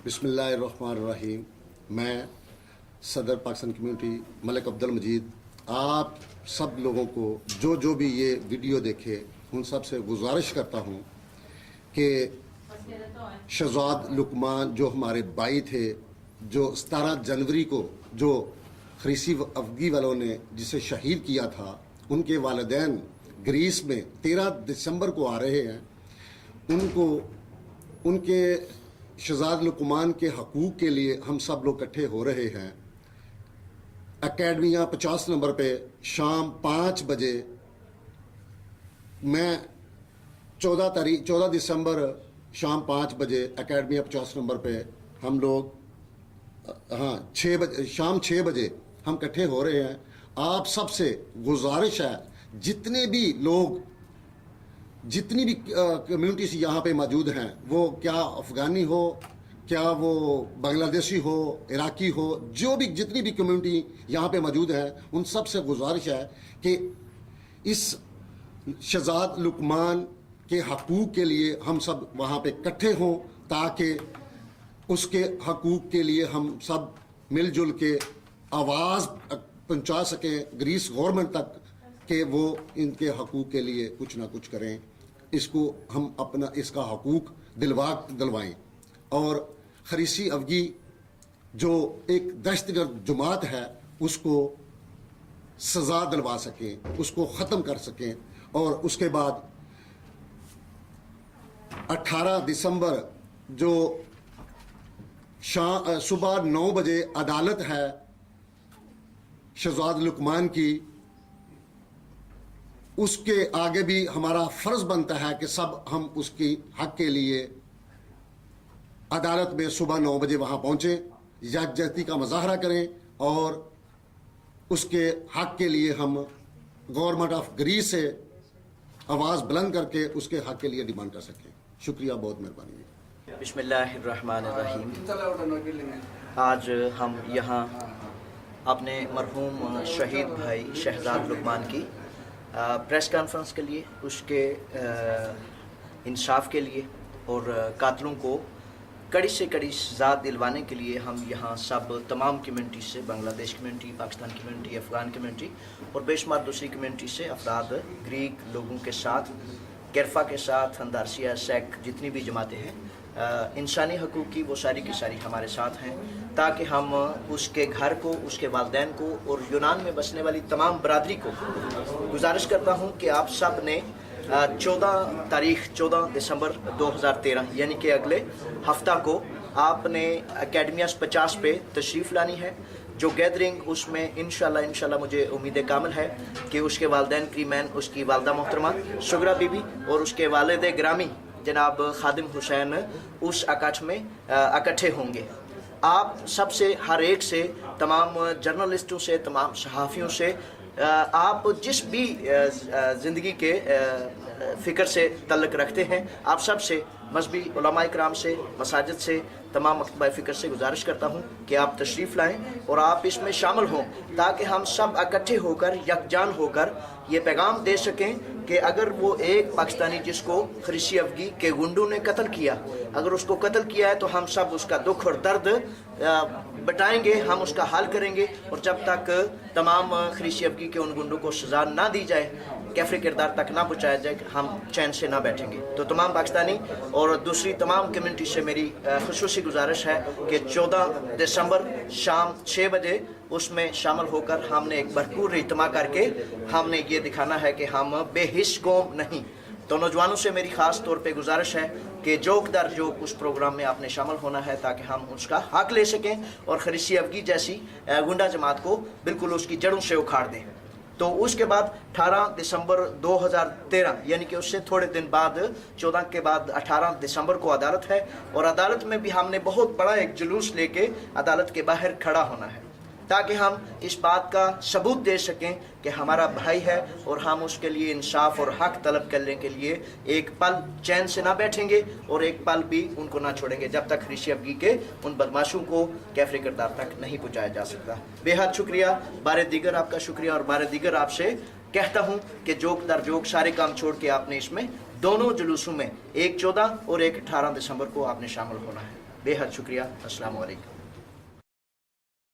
बिस्मिल्लाहिर्रहमानिर्रहीम। मैं सदर पाकिस्तान कम्युनिटी मलिक अब्दुल मजीद आप सब लोगों को जो भी ये वीडियो देखे उन सब से गुजारिश करता हूँ कि शहजाद लुकमान जो हमारे भाई थे, जो 17 जनवरी को जो खरीसी अफगी वालों ने जिसे शहीद किया था, उनके वालिदैन ग्रीस में 13 दिसंबर को आ रहे हैं। उनको उनके शहजाद लुकमान के हकूक़ के लिए हम सब लोग इकट्ठे हो रहे हैं। अकेडमिया 50 नंबर पे शाम 5 बजे मैं 14 दिसंबर शाम 5 बजे अकेडमिया 50 नंबर पे हम लोग शाम 6 बजे हम इकट्ठे हो रहे हैं। आप सबसे गुजारिश है, जितने भी लोग जितनी भी कम्युनिटीज यहाँ पे मौजूद हैं, वो क्या अफ़गानी हो, क्या वो बांग्लादेशी हो, इराकी हो, जो भी जितनी भी कम्युनिटी यहाँ पे मौजूद है, उन सब से गुजारिश है कि इस शहजाद लुकमान के हकूक़ के लिए हम सब वहाँ पे इकट्ठे हों, ताकि उसके हकूक़ के लिए हम सब मिलजुल के आवाज़ पहुँचा सकें ग्रीस गवर्नमेंट तक कि वो इनके हकूक़ के लिए कुछ ना कुछ करें। इसको हम अपना इसका हकूक़ दिलवाएं और खरीसी अफगी जो एक दहशतगर्द जमात है उसको सज़ा दिलवा सकें, उसको ख़त्म कर सकें। और उसके बाद 18 दिसंबर जो सुबह 9 बजे अदालत है शहजाद लुकमान की, उसके आगे भी हमारा फ़र्ज़ बनता है कि सब हम उसकी हक़ के लिए अदालत में सुबह 9 बजे वहाँ पहुँचें, यकजहती का मुज़ाहरा करें और उसके हक़ के लिए हम गवर्नमेंट ऑफ ग्रीस से आवाज़ बुलंद करके उसके हक़ के लिए डिमांड कर सकें। शुक्रिया, बहुत मेहरबानी। बिस्मिल्लाहिर्रहमानिर्रहीम। आज हम यहाँ अपने मरहूम शहीद भाई शहजाद लुकमान की प्रेस कॉन्फ्रेंस के लिए, उसके इंसाफ के लिए और कातलों को कड़ी से कड़ी सज़ा दिलवाने के लिए हम यहाँ सब तमाम कम्युनिटी से, Bangladesh community, Pakistan community, Afghan community और बेशुमार दूसरी कम्युनिटी से अफराद, ग्रीक लोगों के साथ, केरफा के साथ, अंदारसिया, सेक, जितनी भी जमातें हैं इंसानी हकूक़ की, वो सारी की सारी हमारे साथ हैं, ताकि हम उसके घर को, उसके वालिदैन को और यूनान में बसने वाली तमाम बरादरी को गुजारिश करता हूँ कि आप सब ने 14 दिसंबर 2013 यानी कि अगले हफ्ता को आपने अकेडमिया 50 पे तशरीफ़ लानी है। जो गैदरिंग उसमें इंशाल्लाह मुझे उम्मीद कामिल है कि उसके वालिदैन क्रीमैन, उसकी वालदा मोहतरमा शुगरा बीबी और उसके वालिद ग्रामी जनाब खादिम हुसैन उस अकाठ में इकट्ठे होंगे। आप सबसे, हर एक से, तमाम जर्नलिस्टों से, तमाम सहाफ़ियों से, आप जिस भी ज़िंदगी के फ़िक्र से तल्लुक़ रखते हैं, आप सब से, मज़हबी उलमा इकराम से, मसाजिद से, तमाम मकतबा फ़िक्र से गुजारिश करता हूँ कि आप तशरीफ़ लाएँ और आप इसमें शामिल हों, ताकि हम सब इकट्ठे होकर, यकजान होकर ये पैगाम दे सकें कि अगर वो एक पाकिस्तानी जिसको खरीसी अफगी के गुंडों ने कत्ल किया, अगर उसको कत्ल किया है तो हम सब उसका दुख और दर्द बटाएंगे, हम उसका हल करेंगे। और जब तक तमाम खरीसी अफगी के उन गुंडों को सज़ा ना दी जाए, कैफरी किरदार तक ना पहुँचाया जाए, हम चैन से ना बैठेंगे। तो तमाम पाकिस्तानी और दूसरी तमाम कम्युनिटी से मेरी खुसूसी गुजारिश है कि 14 दिसंबर शाम 6 बजे उसमें शामिल होकर हमने एक भरपूर इज्तिमा करके हमने ये दिखाना है कि हम बेहिस कौम नहीं। तो नौजवानों से मेरी ख़ास तौर पे गुजारिश है कि जोक दर जोक उस प्रोग्राम में आपने शामिल होना है, ताकि हम उसका हक़ ले सकें और खरीसी अफगी जैसी गुंडा जमात को बिल्कुल उसकी जड़ों से उखाड़ दें। तो उसके बाद 18 दिसंबर 2013 यानी कि उससे थोड़े दिन बाद 14 के बाद 18 दिसंबर को अदालत है और अदालत में भी हमने बहुत बड़ा एक जुलूस लेके अदालत के बाहर खड़ा होना है, ताकि हम इस बात का सबूत दे सकें कि हमारा भाई है और हम उसके लिए इंसाफ और हक़ तलब करने के लिए एक पल चैन से ना बैठेंगे और एक पल भी उनको ना छोड़ेंगे जब तक खरीसी अफगी के उन बदमाशों को कैफरी किरदार तक नहीं पहुँचाया जा सकता। बेहद शुक्रिया, बारे दीगर आपका शुक्रिया और बारे दीगर आपसे कहता हूँ कि जोक दर जोक सारे काम छोड़ के आपने इसमें दोनों जुलूसों में, एक 14 और एक 18 दिसंबर को आपने शामिल होना है। बेहद शुक्रिया। अस्सलाम वालेकुम।